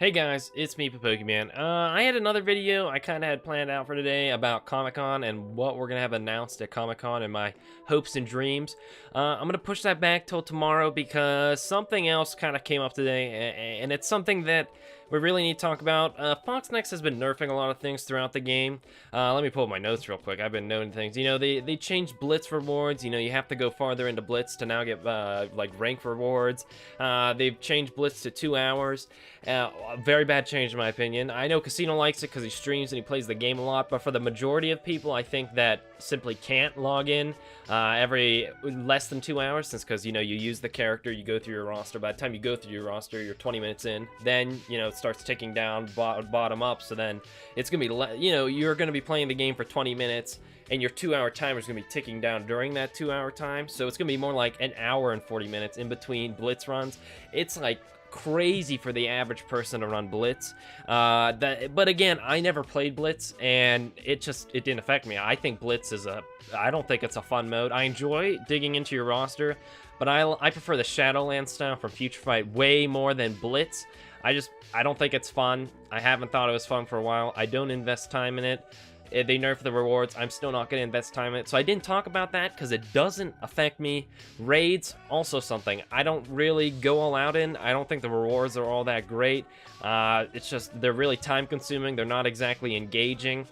Hey guys, it's me, Pokemon. I had another video I kind of had planned out for today about Comic-Con and what we're going to have announced at Comic-Con and my hopes and dreams. I'm going to push that back till tomorrow because something else kind of came up today, and it's something that we really need to talk about. Foxnext has been nerfing a lot of things throughout the game. Let me pull up my notes real quick. I've been noting things. You know, they changed Blitz rewards. You know, you have to go farther into Blitz to now get, like, rank rewards. They've changed Blitz to 2 hours. A very bad change in my opinion. I know Casino likes it because he streams and he plays the game a lot, but for the majority of people, I think that simply can't log in every less than 2 hours, since because, you know, you use the character, you go through your roster. By the time you go through your roster, you're 20 minutes in. Then, you know, it starts ticking down bottom up, so then it's going to be, you know, you're going to be playing the game for 20 minutes, and your 2-hour timer is going to be ticking down during that 2-hour time, so it's going to be more like an hour and 40 minutes in between Blitz runs. It's like crazy for the average person to run Blitz. But again, I never played Blitz, and it didn't affect me. I think Blitz is I don't think it's a fun mode. I enjoy digging into your roster, but I prefer the Shadowland style from Future Fight way more than Blitz. I don't think it's fun. I haven't thought it was fun for a while. I don't invest time in it. They nerf the rewards. I'm still not going to invest time in it. So I didn't talk about that because it doesn't affect me. Raids, also something I don't really go all out in. I don't think the rewards are all that great. It's just, they're really time consuming. They're not exactly engaging.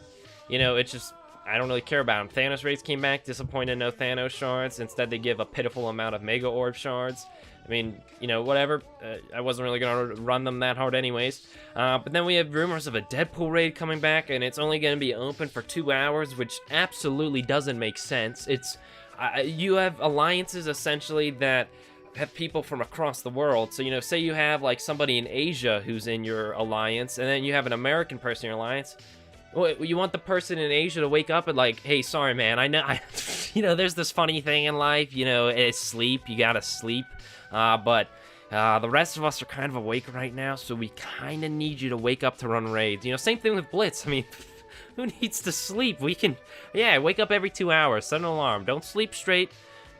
You know, it's just, I don't really care about them. Thanos raids came back, disappointed, no Thanos shards. Instead, they give a pitiful amount of Mega Orb shards. I mean, you know, whatever. I wasn't really going to run them that hard anyways. But then we have rumors of a Deadpool raid coming back, and it's only going to be open for 2 hours, which absolutely doesn't make sense. You have alliances, essentially, that have people from across the world. So, you know, say you have, like, somebody in Asia who's in your alliance, and then you have an American person in your alliance. Well, you want the person in Asia to wake up and like, hey, sorry, man, I know, you know, there's this funny thing in life, you know, it's sleep, you gotta sleep, but the rest of us are kind of awake right now, so we kind of need you to wake up to run raids. You know, same thing with Blitz. I mean, who needs to sleep? We can, yeah, wake up every 2 hours, set an alarm, don't sleep straight,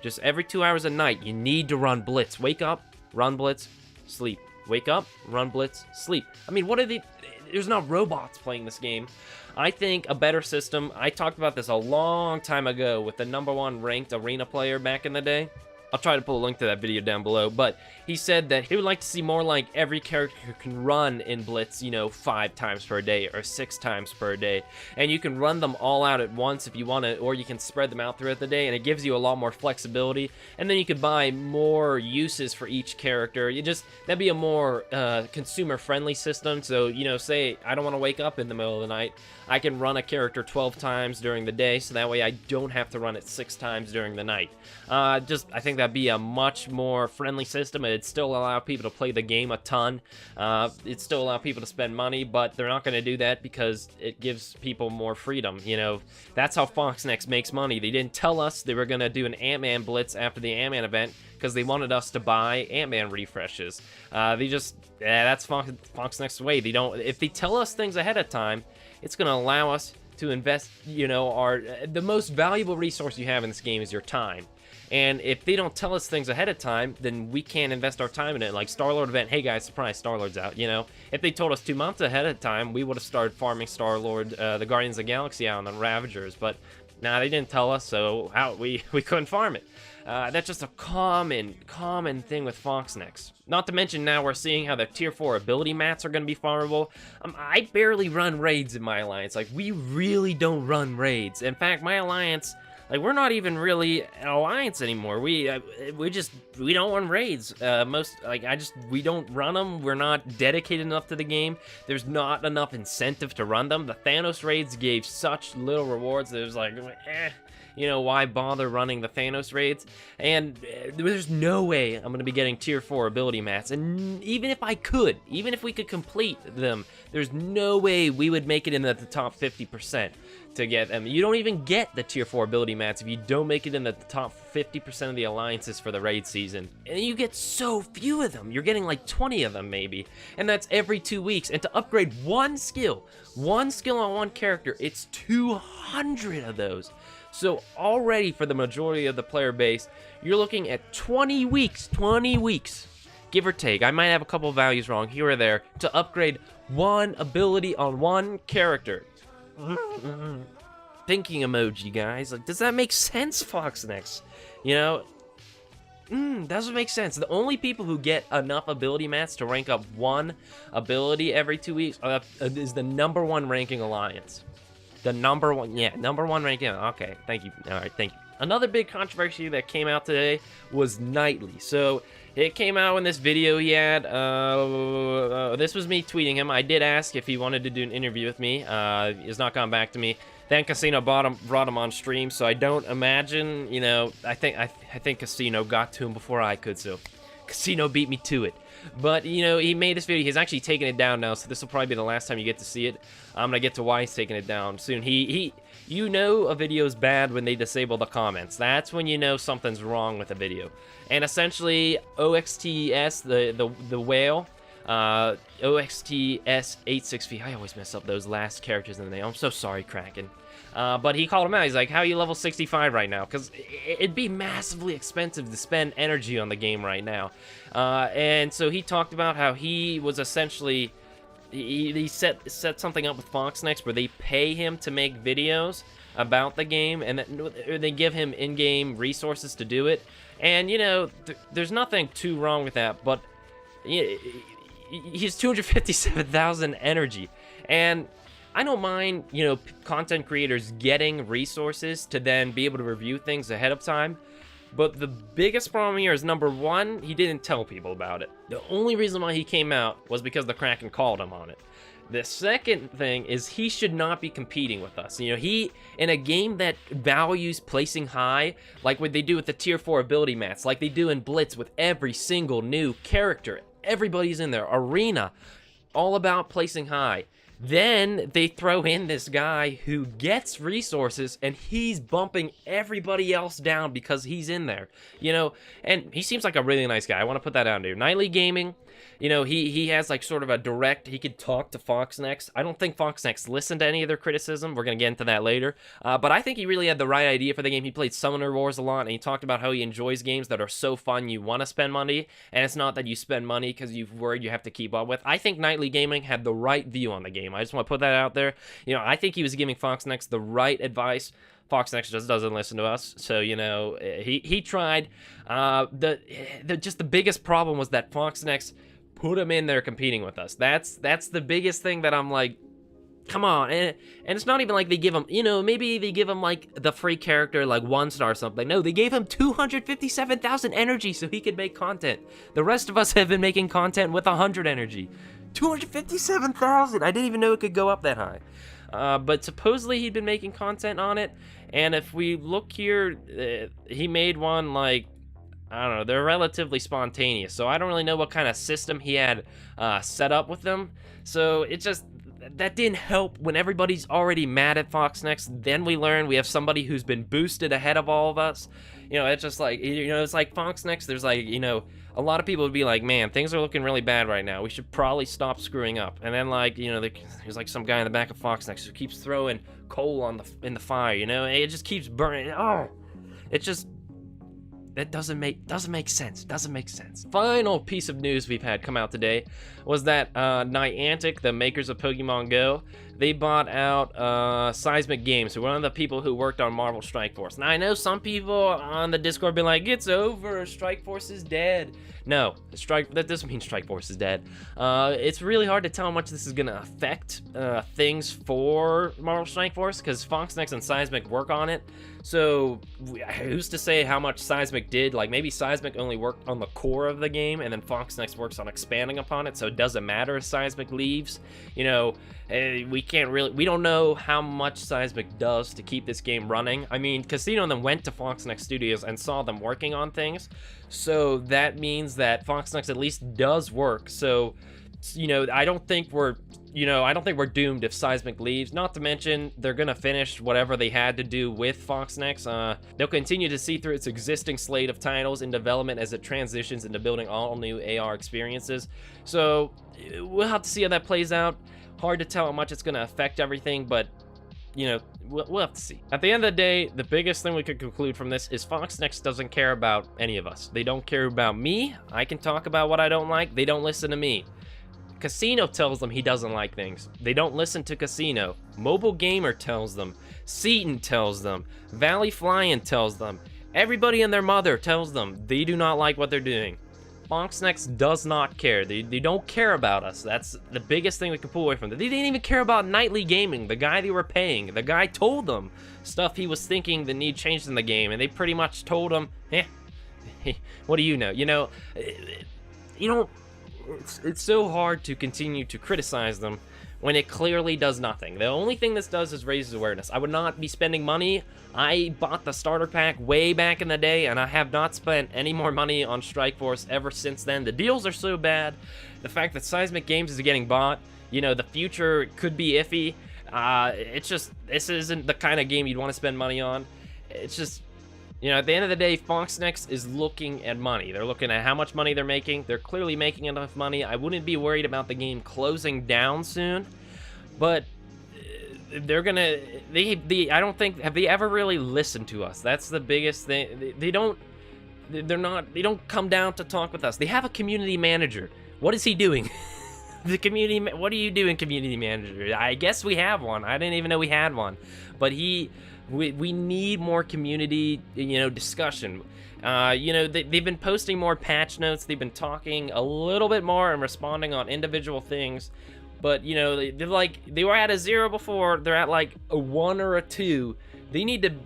just every 2 hours a night, you need to run Blitz. Wake up, run Blitz, sleep. Wake up, run Blitz, sleep. I mean, what are they? There's not robots playing this game. I think a better system, I talked about this a long time ago with the #1 ranked arena player back in the day. I'll try to pull a link to that video down below, but he said that he would like to see more like every character can run in Blitz, you know, 5 times per day or 6 times per day. And you can run them all out at once if you want to, or you can spread them out throughout the day, and it gives you a lot more flexibility. And then you could buy more uses for each character. That'd be a more consumer-friendly system. So, you know, say I don't want to wake up in the middle of the night. I can run a character 12 times during the day, so that way I don't have to run it 6 times during the night. I think that'd be a much more friendly system. It'd still allow people to play the game a ton. It'd still allow people to spend money, but they're not going to do that because it gives people more freedom. You know, that's how Foxnext makes money. They didn't tell us they were going to do an Ant-Man Blitz after the Ant-Man event because they wanted us to buy Ant-Man refreshes. That's Foxnext's way. If they tell us things ahead of time, it's going to allow us to invest, you know, the most valuable resource you have in this game is your time. And if they don't tell us things ahead of time, then we can't invest our time in it. Like Star-Lord event, hey guys, surprise, Star-Lord's out, you know? If they told us 2 months ahead of time, we would have started farming Star-Lord, the Guardians of the Galaxy out on the Ravagers, but nah, they didn't tell us, so we couldn't farm it. That's just a common thing with Foxnext. Not to mention now we're seeing how the tier 4 ability mats are going to be farmable. I barely run raids in my alliance. Like, we really don't run raids. In fact, my alliance, like, we're not even really an alliance anymore. We don't run raids. We don't run them. We're not dedicated enough to the game. There's not enough incentive to run them. The Thanos raids gave such little rewards that it was like, you know, why bother running the Thanos raids? And there's no way I'm going to be getting tier 4 ability mats. And even if we could complete them, there's no way we would make it into the top 50% to get them. You don't even get the tier 4 ability mats if you don't make it in the top 50% of the alliances for the raid season. And you get so few of them. You're getting like 20 of them maybe. And that's every 2 weeks. And to upgrade one skill on one character, it's 200 of those. So already for the majority of the player base, you're looking at 20 weeks give or take. I might have a couple of values wrong here or there to upgrade one ability on one character. Thinking emoji, guys. Like, does that make sense, Foxnext? You know, doesn't make sense. The only people who get enough ability mats to rank up one ability every 2 weeks is the #1 ranking alliance. The #1 ranking. Okay, thank you. All right, thank you. Another big controversy that came out today was Nightly. So it came out in this video he had. This was me tweeting him. I did ask if he wanted to do an interview with me. He's not gone back to me. Then Casino brought him on stream, so I don't imagine, you know, I think Casino got to him before I could, so Casino beat me to it. But, you know, he made this video. He's actually taking it down now, so this will probably be the last time you get to see it. I'm gonna get to why he's taking it down soon. You know a video is bad when they disable the comments. That's when you know something's wrong with a video. And essentially, OXTS, the whale, OXTS865. I always mess up those last characters in the name. I'm so sorry, Kraken. But he called him out. He's like, how are you level 65 right now? Because it'd be massively expensive to spend energy on the game right now. And so he talked about how he was essentially... He set something up with Foxnext where they pay him to make videos about the game, and they give him in-game resources to do it. And, you know, there's nothing too wrong with that, but he's 257,000 energy. And I don't mind, you know, content creators getting resources to then be able to review things ahead of time. But the biggest problem here is, #1, he didn't tell people about it. The only reason why he came out was because the Kraken called him on it. The second thing is he should not be competing with us. You know, in a game that values placing high, like what they do with the tier 4 ability mats, like they do in Blitz with every single new character. Everybody's in there. Arena, all about placing high. Then they throw in this guy who gets resources, and he's bumping everybody else down because he's in there, you know. And he seems like a really nice guy. I want to put that out there. Nightly Gaming, you know, he has like sort of a direct, he could talk to Foxnext. I don't think Foxnext listened to any of their criticism. We're going to get into that later. But I think he really had the right idea for the game. He played Summoner Wars a lot, and he talked about how he enjoys games that are so fun you want to spend money, and it's not that you spend money because you've worried you have to keep up with. I think Nightly Gaming had the right view on the game. I just want to put that out there. You know, I think he was giving Foxnext the right advice. Foxnext just doesn't listen to us, so, you know, he tried. Just the biggest problem was that Foxnext put him in there competing with us. That's the biggest thing that I'm like, come on. And it's not even like they give him, you know, maybe they give him like the free character like 1-star or something. No, they gave him 257,000 energy so he could make content. The rest of us have been making content with 100 energy. 257,000! I didn't even know it could go up that high. But supposedly he'd been making content on it, and if we look here, he made one like, I don't know, they're relatively spontaneous, so I don't really know what kind of system he had set up with them. So it just, that didn't help when everybody's already mad at Foxnext. Then we learn we have somebody who's been boosted ahead of all of us. You know, it's just like, you know, it's like Foxnext, there's like, you know, a lot of people would be like, man, things are looking really bad right now. We should probably stop screwing up. And then, like, you know, there's like some guy in the back of Foxnext who keeps throwing coal in the fire, you know? It just keeps burning. Oh, it just... That doesn't make sense. Doesn't make sense. Final piece of news we've had come out today was that Niantic, the makers of Pokemon Go, they bought out Seismic Games, who were one of the people who worked on Marvel Strike Force. Now, I know some people on the Discord be like, it's over, Strike Force is dead. No, that doesn't mean Strike Force is dead. It's really hard to tell how much this is going to affect things for Marvel Strike Force, because Foxnext and Seismic work on it. So, who's to say how much Seismic did? Like, maybe Seismic only worked on the core of the game, and then Foxnext works on expanding upon it, so it doesn't matter if Seismic leaves. You know, we don't know how much Seismic does to keep this game running. I mean, Casino and them went to Foxnext Studios and saw them working on things, so that means that Foxnext at least does work. So, you know, I don't think we're doomed if Seismic leaves. Not to mention, they're gonna finish whatever they had to do with Foxnext. They'll continue to see through its existing slate of titles in development as it transitions into building all new AR experiences. So we'll have to see how that plays out. Hard to tell how much it's gonna affect everything, but you know, we'll have to see. At the end of the day, the biggest thing we could conclude from this is Foxnext doesn't care about any of us. They don't care about me. I can talk about what I don't like. They don't listen to me. Casino tells them he doesn't like things. They don't listen to Casino. Mobile Gamer tells them. Seaton tells them. Valley Flyin tells them. Everybody and their mother tells them they do not like what they're doing. Foxnext does not care. They don't care about us. That's the biggest thing we can pull away from them. They didn't even care about Nightly Gaming, the guy they were paying. The guy told them stuff he was thinking that need changed in the game, and they pretty much told him, what do you know? You know, you don't... It's so hard to continue to criticize them when it clearly does nothing. The only thing this does is raises awareness. I would not be spending money. I bought the starter pack way back in the day, and I have not spent any more money on Strikeforce ever since then. The deals are so bad. The fact that Seismic Games is getting bought, you know, the future could be iffy. It's just, this isn't the kind of game you'd want to spend money on. It's just, you know, at the end of the day, Foxnext is looking at money. They're looking at how much money they're making. They're clearly making enough money. I wouldn't be worried about the game closing down soon, but they're gonna, I don't think, have they ever really listened to us? That's the biggest thing. They don't come down to talk with us. They have a community manager. What is he doing? The community, what are you doing, community manager? I guess we have one. I didn't even know we had one, but we need more community, you know, discussion. You know, they've been posting more patch notes. They've been talking a little bit more and responding on individual things. But, you know, they're like, they were at a 0 before. They're at like a 1 or a 2. They needed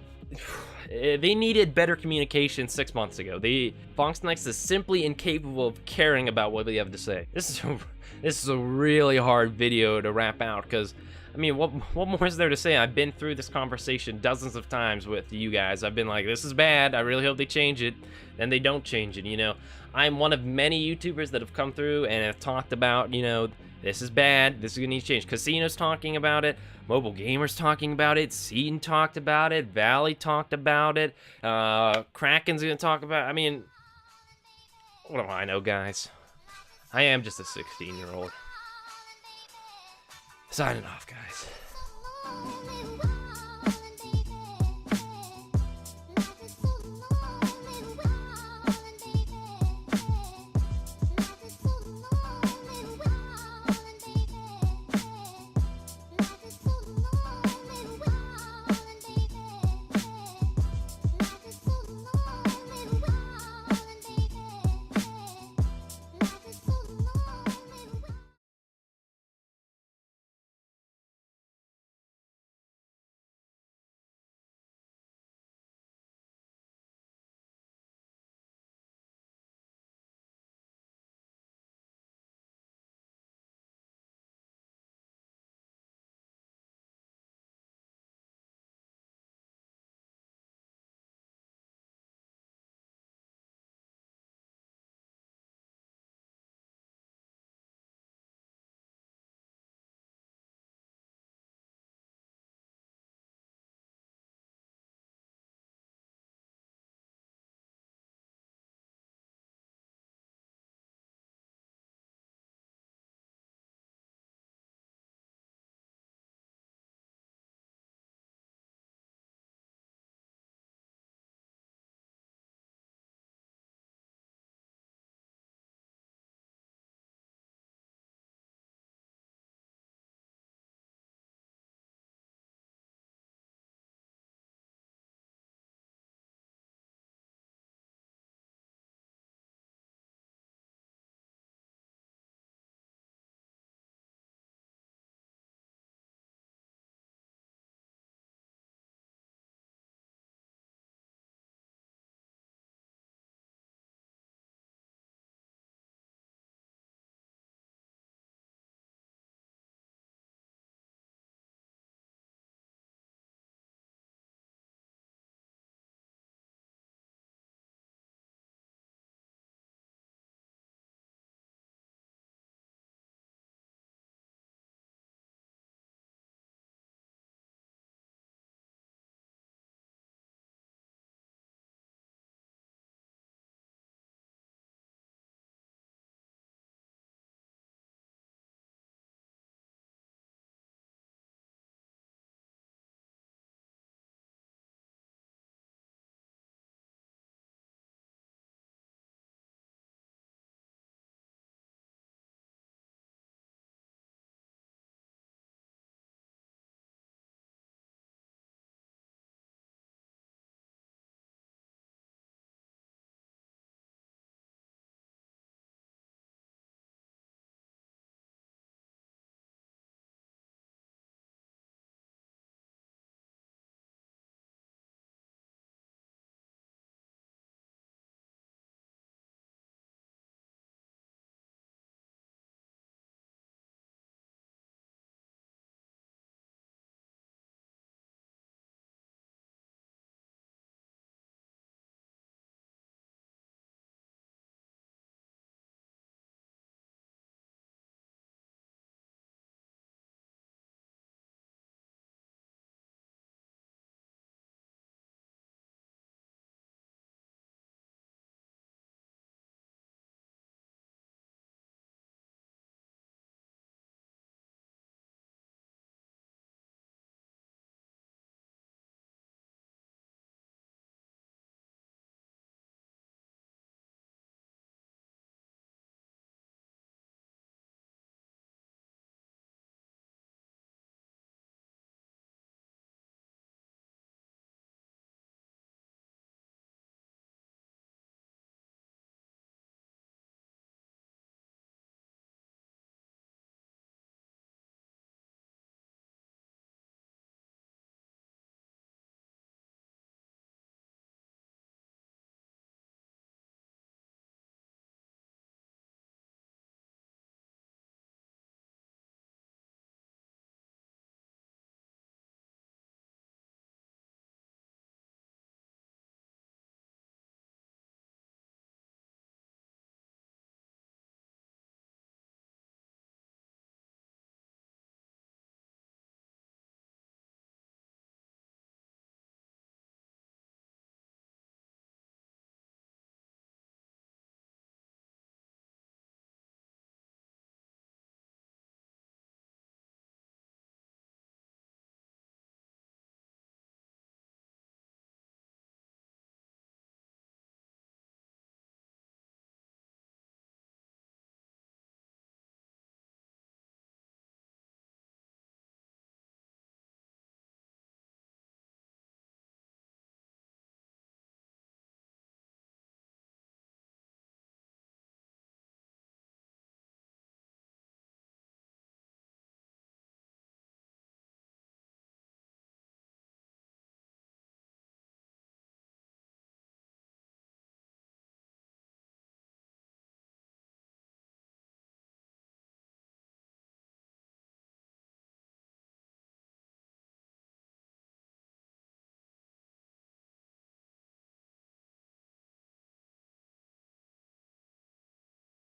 better communication 6 months ago. Foxnext is simply incapable of caring about what they have to say. This is a really hard video to wrap out because, I mean, what more is there to say? I've been through this conversation dozens of times with you guys. I've been like, this is bad. I really hope they change it. And they don't change it, you know. I'm one of many YouTubers that have come through and have talked about, you know, this is bad. This is going to need to change. Casino's talking about it. Mobile Gamer's talking about it. Seaton talked about it. Valley talked about it. Kraken's going to talk about it. I mean, what do I know, guys? I am just a 16-year-old. Signing off, guys.